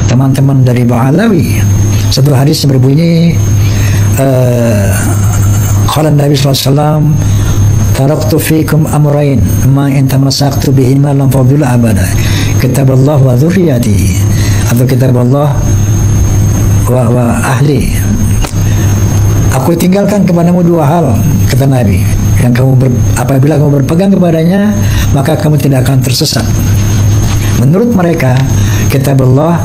teman-teman dari Ba'alawi. Satu hadis berbunyi, qala Nabi sallallahu alaihi wasallam, taraktu fikum amrayn ma in tamassaktu bihima lam tadillu abada, kitaballah wa dzurriyyati, atau kitaballah wa ahli. Aku tinggalkan kepadamu dua hal, kata Nabi, yang apabila kamu berpegang kepadanya maka kamu tidak akan tersesat. Menurut mereka, kitabullah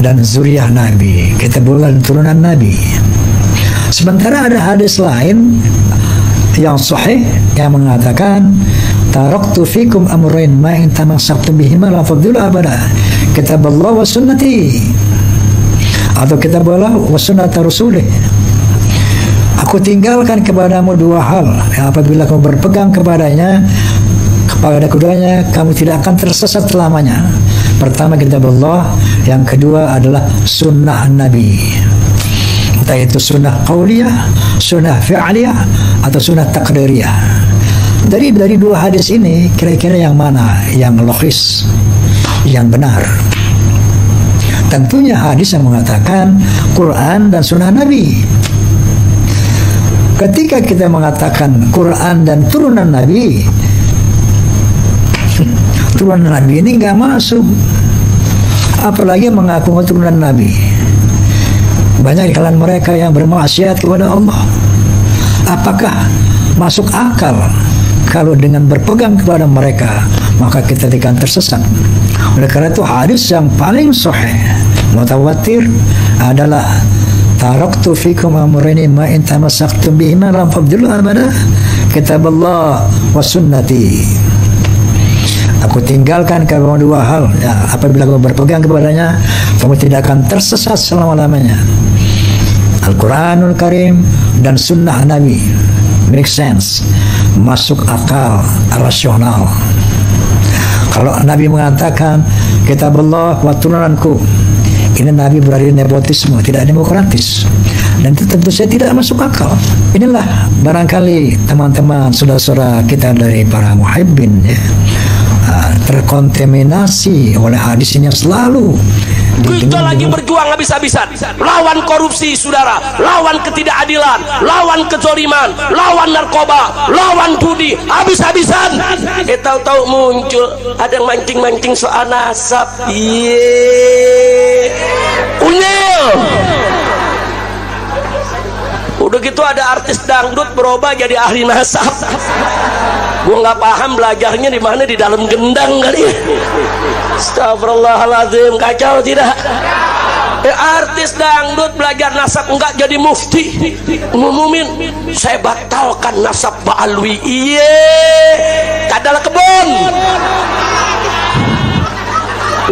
dan zuriyah Nabi, kitabullah dan turunan Nabi. Sementara ada hadis lain yang sahih yang mengatakan, taraktu fikum amrayn ma in tamassaktum bihima la tadillu abada, kitabullah wa sunnati, atau kitabullah wa sunnata rasulih. Aku tinggalkan kepadamu dua hal yang apabila kamu berpegang kepada keduanya kamu tidak akan tersesat selamanya. Pertama kitab Allah, yang kedua adalah sunnah Nabi, entah itu sunnah qauliyah, sunnah fi'liyah, atau sunnah takdiriyah. Dari dua hadis ini kira-kira yang mana yang logis, yang benar? Tentunya hadis yang mengatakan Quran dan sunnah Nabi. Ketika kita mengatakan Quran dan turunan Nabi, turunan Nabi ini nggak masuk, apalagi mengaku turunan Nabi. Banyak di kalangan mereka yang bermaksiat kepada Allah. Apakah masuk akal kalau dengan berpegang kepada mereka maka kita tidak akan tersesat? Oleh karena itu hadis yang paling sahih mutawatir adalah taraktu fikum amrayni ma in tamassaktum bihima lam tadillu abada, kitaballah wa sunnati. Aku tinggalkan kamu dua hal ya, apabila kamu berpegang kepadanya kamu tidak akan tersesat selama-lamanya. Al-Quranul Karim dan sunnah Nabi make sense, masuk akal, rasional. Kalau Nabi mengatakan kitabullah wa turunanku, ini Nabi berada di nepotisme, tidak demokratis, dan itu tentu saja tidak masuk akal. Inilah barangkali teman-teman saudara-saudara kita dari para muhibbin ya, terkontaminasi oleh hadis ini selalu. Kita lagi berjuang habis-habisan lawan korupsi, saudara, lawan ketidakadilan, lawan kezaliman, lawan narkoba, lawan judi, habis-habisan. Tahu-tahu muncul ada yang mancing-mancing soal nasab. Unyil. Udah gitu ada artis dangdut berubah jadi ahli nasab. Gua nggak paham belajarnya di mana, di dalam gendang kali ya. Astagfirullahaladzim, kacau tidak? Artis dangdut belajar nasab enggak jadi mufti, ngumumin saya batalkan nasab Ba'alwi. Iye, kadalah kebun.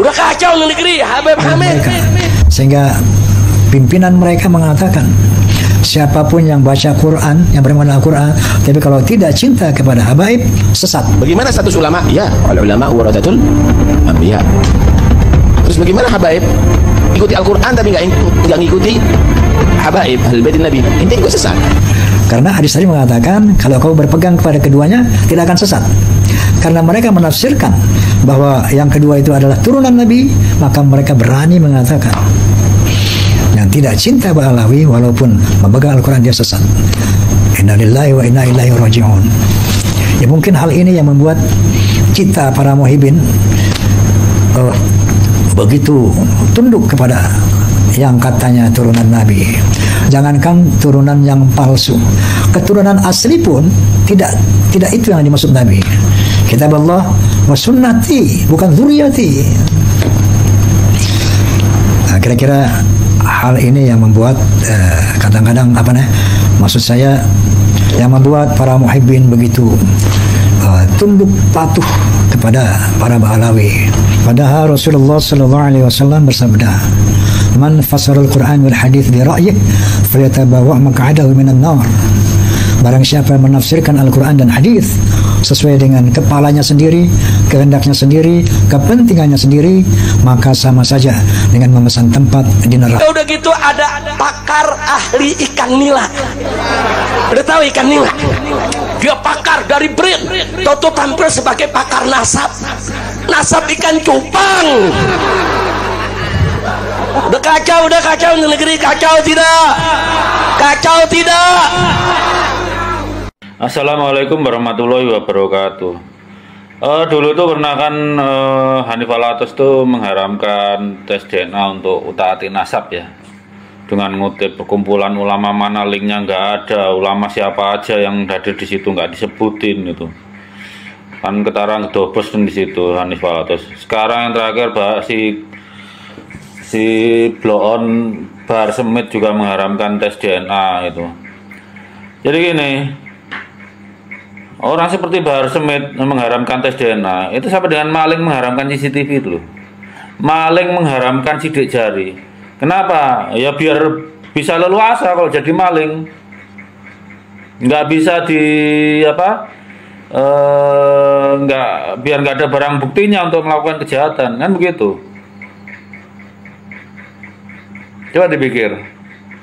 Udah kacau nih negeri Habib Hamid. Sehingga pimpinan mereka mengatakan siapapun yang baca Quran, yang beriman Al-Quran, tapi kalau tidak cinta kepada habaib, sesat. Bagaimana status ulama? Ya, ulama warathatul anbiya. Terus bagaimana habaib? Ikuti Al-Quran tapi nggak ngikuti habaib ahlul bait Nabi, ini juga sesat. Karena hadis tadi mengatakan kalau kau berpegang kepada keduanya tidak akan sesat. Karena mereka menafsirkan bahwa yang kedua itu adalah turunan Nabi, maka mereka berani mengatakan yang tidak cinta Ba'alawi walaupun memegang Al-Quran dia sesat. Inna lillahi wa inna ilaihi raji'un. Ya mungkin hal ini yang membuat kita para muhibbin begitu tunduk kepada yang katanya turunan Nabi. Jangankan turunan yang palsu, keturunan asli pun tidak itu yang dimaksud Nabi. Kitab Allah wa sunnati, bukan zuriyati. Nah, kira-kira hal ini yang membuat kadang-kadang maksud saya yang membuat para muhibbin begitu tunduk patuh kepada para Ba'alawi. Padahal Rasulullah sallallahu alaihi wasallam bersabda, "Man fasara al-Qur'an wal hadits bi ra'yihi falyatabawa' maq'adahu minan nar." Barang siapa yang menafsirkan Al-Quran dan hadis sesuai dengan kepalanya sendiri, kehendaknya sendiri, kepentingannya sendiri, maka sama saja dengan memesan tempat di neraka. Udah gitu ada pakar ahli ikan nila. Udah tahu ikan nila? Dia pakar dari BRIN, Toto tampil sebagai pakar nasab ikan cupang. Kacau, udah kacau negeri, kacau tidak? Kacau tidak? Assalamualaikum warahmatullahi wabarakatuh. Dulu tuh pernah kan Hanif Alatas tuh mengharamkan tes DNA untuk utaati nasab ya, dengan ngutip perkumpulan ulama mana, linknya nggak ada, ulama siapa aja yang hadir di situ nggak disebutin itu. Kan ketarang dobos di situ Hanif Alatas. Sekarang yang terakhir si bloon Bahar Smith juga mengharamkan tes DNA itu. Jadi gini, orang seperti Bahar Smith mengharamkan tes DNA itu sama dengan maling mengharamkan CCTV itu loh. Maling mengharamkan sidik jari. Kenapa? Ya biar bisa leluasa kalau jadi maling. Nggak bisa biar nggak ada barang buktinya untuk melakukan kejahatan, kan begitu. Coba dipikir,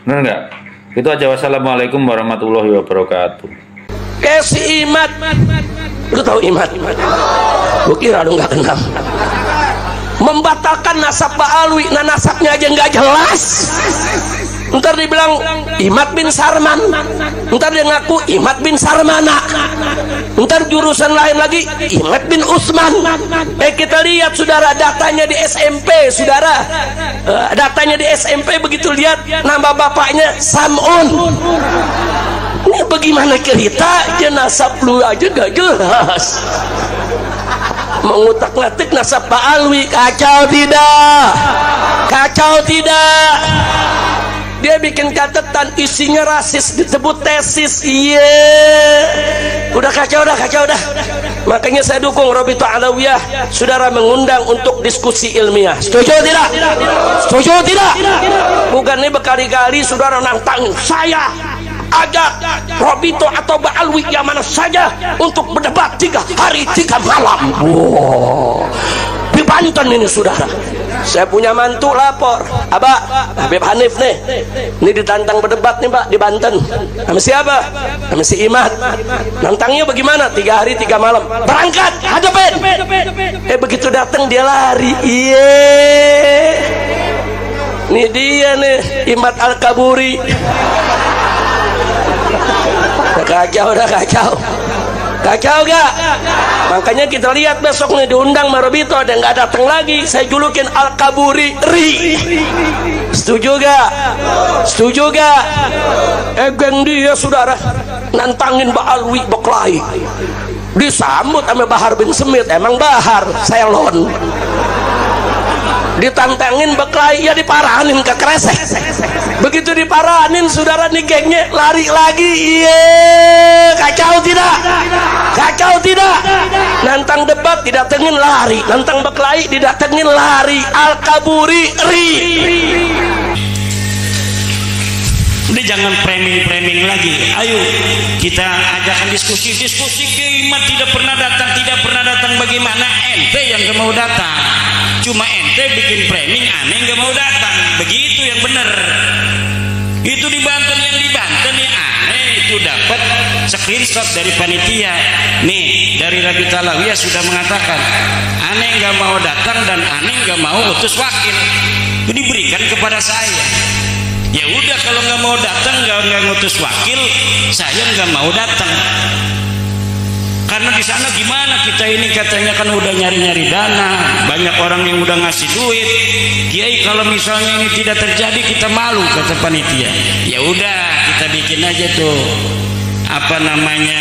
benar nggak? Itu aja. Wassalamualaikum warahmatullahi wabarakatuh. Kayak si Imat, lu tahu Imat? Gue kira lu nggak kenal. Membatalkan nasab Pak Alwi, nah nasabnya aja nggak jelas. Ntar dibilang Imat bin Sarman, ntar dia ngaku Imat bin Sarmana, ntar jurusan lain lagi Imat bin Usman. Kita lihat saudara, datanya di SMP, saudara, datanya di SMP, begitu lihat nama bapaknya Samun. Ini bagaimana cerita nasab lu aja gak jelas. Mengutak-ngatik nasab Pak Alwi, kacau tidak? Kacau tidak? Dia bikin catatan isinya rasis, disebut tesis. Udah kacau dah. Makanya saya dukung Rabithah Alawiyah, saudara, mengundang untuk diskusi ilmiah. Setuju tidak? Setuju tidak? Bukan ini berkali-kali saudara nantangin saya, ajak Rabithah atau Mbak Alwi yang mana saja untuk berdebat 3 hari 3 malam. Wow. Di Banten ini saudara, saya punya mantu lapor, Abah Habib Hanif nih, ini ditantang berdebat nih Mbak di Banten. Sama siapa? Sama si Imat. Nantangnya bagaimana? 3 hari 3 malam. Berangkat, hadapin. Begitu datang dia lari. Ini dia nih, Imat Al-Kaburi. Udah kacau. Kacau gak? Makanya kita lihat besok nih diundang Marobito dan nggak datang lagi, saya julukin Al-Kaburi Ri. Setuju gak? Setuju gak? Geng dia saudara nantangin Mbak Alwi Boklai, disambut sama Bahar bin Smith. Emang Bahar Selon ditantangin Beklai, ya diparahanin ke kresek. Begitu diparahanin saudara, nih gengnya lari lagi. Kacau tidak? Kacau tidak? Nantang debat didatengin lari, nantang Beklai didatengin lari. Al-Kaburi Ri. Udah jangan framing lagi. Ayo kita ajakkan diskusi. Imat tidak pernah datang. Bagaimana ente yang gak mau datang? Cuma ente bikin framing, aneh gak mau datang. Begitu yang bener. Itu di Banten, yang di Banten nih aneh itu dapat screenshot dari panitia. Nih dari Rabithah Alawiyah sudah mengatakan aneh gak mau datang dan aneh gak mau utus wakil. Itu diberikan kepada saya. Ya udah, kalau nggak mau datang, nggak ngutus wakil, saya nggak mau datang. Karena di sana gimana, kita ini katanya kan udah nyari dana, banyak orang yang udah ngasih duit. Kiai, kalau misalnya ini tidak terjadi kita malu, kata panitia. Ya udah, kita bikin aja tuh apa namanya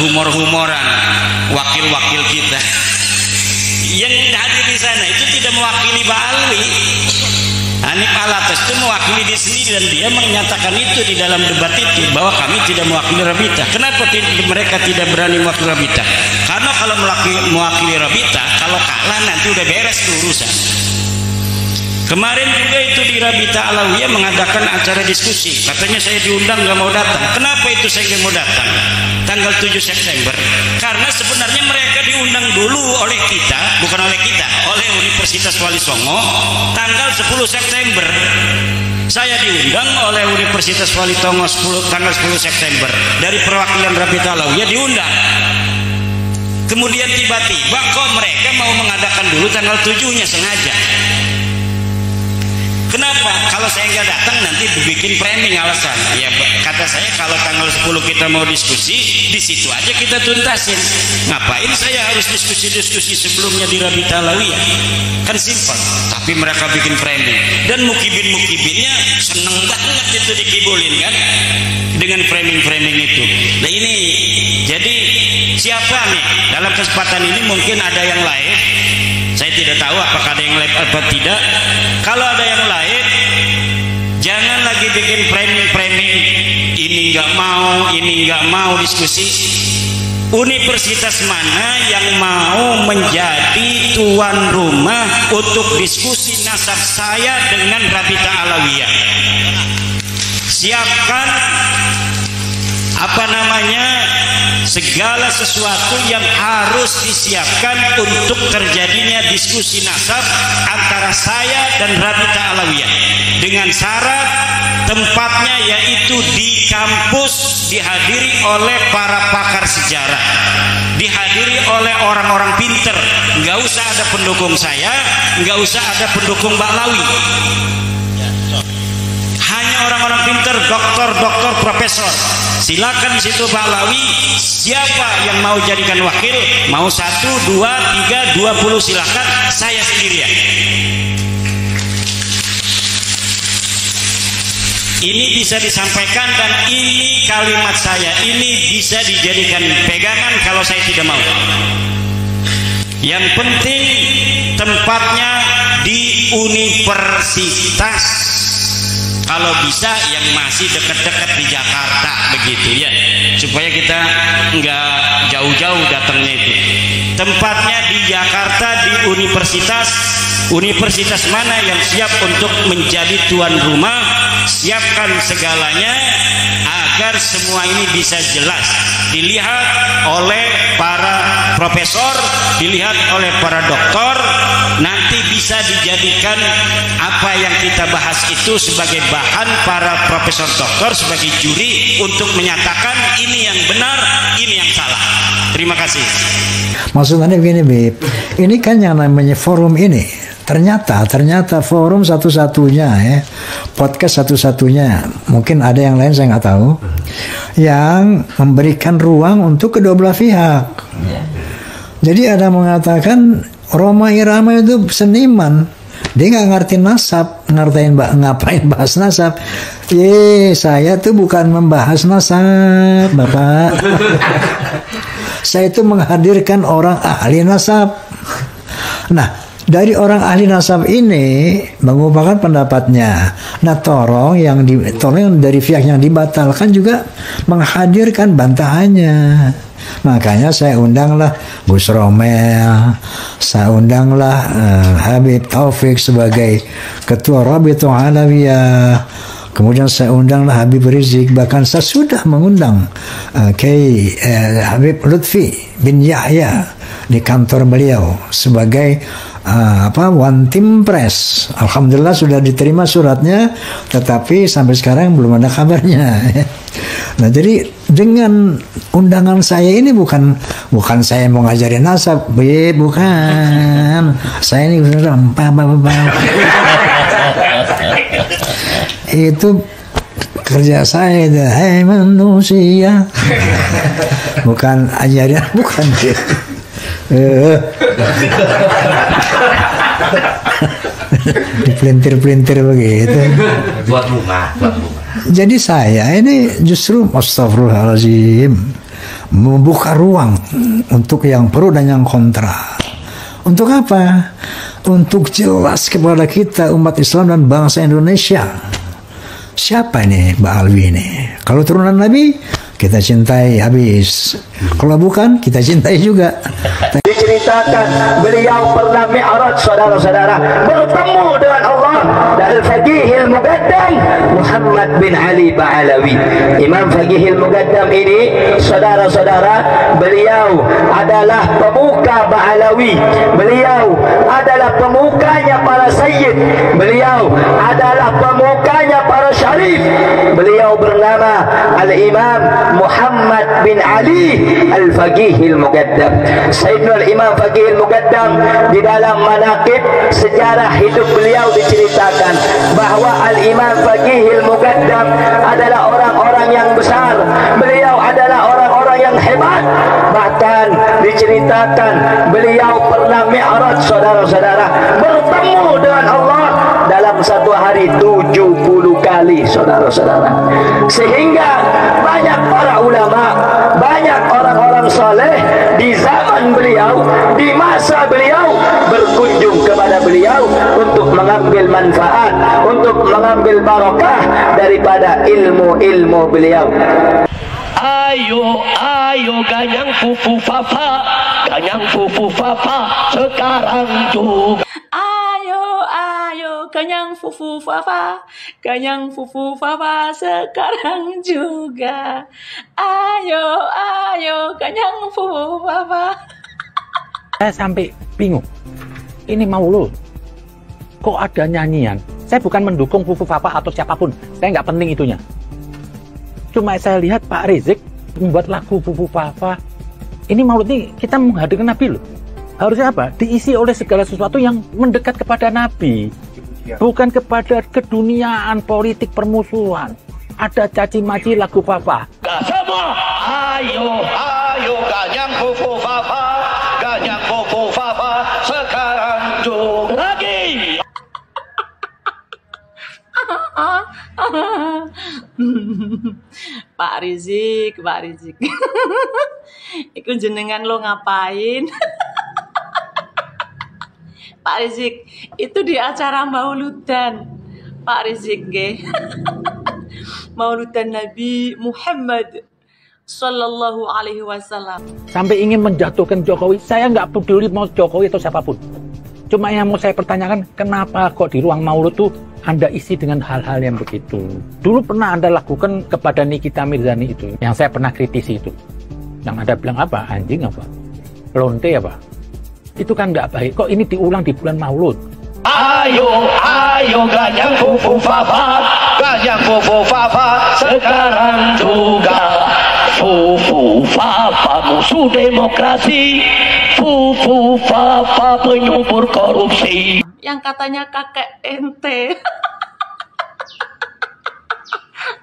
humor-humoran wakil-wakil kita yang hadir di sana itu tidak mewakili Mbak Alwi. Hanif Alatas itu mewakili diri sendiri dan dia menyatakan itu di dalam debat itu bahwa kami tidak mewakili Rabithah. Kenapa mereka tidak berani mewakili Rabithah? Karena kalau mewakili Rabithah, kalau kalah nanti udah beres tuh urusan. Kemarin juga itu di Rabithah Alawiyah mengadakan acara diskusi. Katanya saya diundang nggak mau datang. Kenapa itu saya nggak mau datang? Tanggal 7 September. Karena sebenarnya mereka diundang dulu oleh kita, bukan oleh kita, oleh Universitas Wali Songo tanggal 10 September. Saya diundang oleh Universitas Wali Songo tanggal 10 September dari perwakilan Rabithah Alawiyah diundang. Kemudian tiba-tiba kok mereka mau mengadakan dulu tanggal 7-nya sengaja. Kenapa? Kalau saya nggak datang nanti dibikin framing alasan. Ya kata saya kalau tanggal 10 kita mau diskusi, di situ aja kita tuntasin. Ngapain saya harus diskusi-diskusi sebelumnya di Rabita Alawiyah? Kan simpel. Tapi mereka bikin framing dan mukibin-mukibinnya seneng banget itu dikibulin kan dengan framing-framing itu. Nah ini jadi siapa nih dalam kesempatan ini mungkin ada yang live. Saya tidak tahu apakah ada yang live atau tidak. Kalau ada yang live, jangan lagi bikin framing-framing ini nggak mau diskusi. Universitas mana yang mau menjadi tuan rumah untuk diskusi nasab saya dengan Rabita Alawiyah? Siapkan segala sesuatu yang harus disiapkan untuk terjadinya diskusi nasab antara saya dan Rabita Alawiyah dengan syarat tempatnya yaitu di kampus, dihadiri oleh para pakar sejarah, dihadiri oleh orang-orang pinter. Nggak usah ada pendukung saya, nggak usah ada pendukung Mbak Lawi, hanya orang-orang pinter, doktor, profesor. Silakan di situ Pak Lawi, siapa yang mau jadikan wakil, mau 1, 2, 3, 20 silakan, saya sendirian. Ini bisa disampaikan dan ini kalimat saya, ini bisa dijadikan pegangan kalau saya tidak mau. Yang penting tempatnya di universitas. Kalau bisa yang masih dekat-dekat di Jakarta begitu ya, supaya kita nggak jauh-jauh datangnya itu. Tempatnya di Jakarta di universitas mana yang siap untuk menjadi tuan rumah, siapkan segalanya agar semua ini bisa jelas dilihat oleh para profesor, dilihat oleh para doktor, nanti bisa dijadikan apa yang kita bahas itu sebagai bahan para profesor doktor sebagai juri untuk menyatakan ini yang benar, ini yang salah. Terima kasih. Maksudnya begini, Bib, ini kan yang namanya forum ini ternyata forum satu-satunya ya, podcast satu-satunya, mungkin ada yang lain saya nggak tahu, yang memberikan ruang untuk kedua belah pihak. Jadi ada mengatakan Roma Irama itu seniman, dia nggak ngerti nasab, ngapain bahas nasab. Saya tuh bukan membahas nasab, Bapak. Saya itu menghadirkan orang ahli nasab. Nah, dari orang ahli nasab ini mengubahkan pendapatnya. Nah, tolong dari pihak yang dibatalkan juga menghadirkan bantahannya. Makanya saya undanglah Gus Romel, saya undanglah Habib Taufik sebagai ketua Rabita Alawiyah. Kemudian saya undanglah Habib Rizik, bahkan saya sudah mengundang Kiai Habib Lutfi bin Yahya di kantor beliau sebagai One Team Press. Alhamdulillah sudah diterima suratnya, tetapi sampai sekarang belum ada kabarnya. Nah, jadi dengan undangan saya ini bukan saya mau ngajarin nasab, bukan. Saya ini itu kerja saya, hai manusia, bukan ajaran, bukan. Dipelintir-pelintir begitu. Buat rumah. Jadi saya ini justru astagfirullahaladzim membuka ruang untuk yang pro dan yang kontra. Untuk apa? Untuk jelas kepada kita umat Islam dan bangsa Indonesia, siapa ini Mbak Alwi ini? Kalau turunan Nabi kita cintai habis, kalau bukan kita cintai juga. Diceritakan beliau pernah mi'raj, saudara-saudara, bertemu dengan Allah dan Al-Faqihil Muqaddam Muhammad bin Ali Ba'alawi. Imam Faqihil Muqaddam ini, saudara-saudara, beliau adalah pemuka Ba'alawi, beliau adalah pemukanya para sayyid, beliau adalah pemukanya para syarif. Beliau bernama Al-Imam Muhammad bin Ali Al-Faqihil Muqaddam. Sayyidina Al-Imam Faqihil Muqaddam, di dalam manaqib sejarah hidup beliau diceritakan bahwa Al-Imam Faqihil Muqaddam adalah orang-orang yang besar. Beliau adalah orang-orang yang hebat. Bahkan diceritakan beliau pernah mi'raj, saudara-saudara, bertemu dengan Allah dalam satu hari 70 kali, saudara-saudara. Sehingga banyak para ulama, banyak orang-orang saleh di zaman beliau, di masa beliau, berkunjung kepada beliau untuk mengambil manfaat, untuk mengambil barakah daripada ilmu-ilmu beliau. Ayo, ayo ganyang fufu fafa, ganyang fufu fafa sekarang juga. Ayo, ayo ganyang fufu fafa, ganyang fufu fafa sekarang juga. Ayo, ayo ganyang fufu fafa. Saya sampai bingung. Ini maulud. Kok ada nyanyian? Saya bukan mendukung Fufu Fafa atau siapapun. Saya nggak penting itunya. Cuma saya lihat Pak Rizik membuat lagu Fufu Fafa. Ini maulud ini kita menghadirkan Nabi loh. Harusnya apa? Diisi oleh segala sesuatu yang mendekat kepada Nabi. Bukan kepada keduniaan, politik, permusuhan. Ada caci maki lagu Fafa. Semua, ayo, ayo ganyang fufu fafa, ganyang fufu fafa sekarang juga lagi. Pak Rizik, Pak Rizik. Iku jenengan lo ngapain? Pak Rizik, itu di acara mauludan. Pak Rizik, mauludan Nabi Muhammad Sallallahu Alaihi Wasallam. Sampai ingin menjatuhkan Jokowi. Saya nggak peduli mau Jokowi atau siapapun. Cuma yang mau saya pertanyakan, kenapa kok di ruang maulud tuh Anda isi dengan hal-hal yang begitu? Dulu pernah Anda lakukan kepada Nikita Mirzani itu, yang saya pernah kritisi itu. Yang Anda bilang apa? Anjing apa? Lonte apa? Itu kan nggak baik. Kok ini diulang di bulan maulud? Ayo, ayo ganyang fufu fafa, ganyang fufu fafa sekarang juga. Fufu fafa musuh demokrasi, fufu fafa penyumbur korupsi. Yang katanya kakek ente.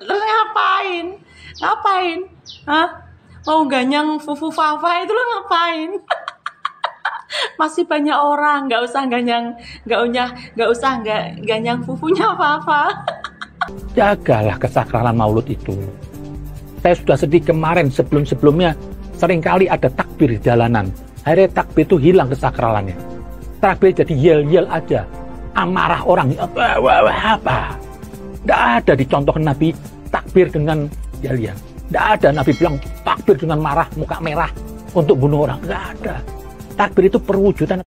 Lo ngapain? Ngapain? Hah? Mau ganyang fufu fafa itu lo ngapain? Masih banyak orang, nggak usah ganyang fufunya fafa. Jagalah kesakralan maulud itu. Saya sudah sedih kemarin, sebelum-sebelumnya seringkali ada takbir di jalanan. Akhirnya takbir itu hilang kesakralannya. Takbir jadi yel-yel aja. Amarah orang, apa? Tidak ada dicontohkan Nabi takbir dengan yel-yel. Tidak ada Nabi bilang takbir dengan marah, muka merah untuk bunuh orang. Tidak ada. Takbir itu perwujudan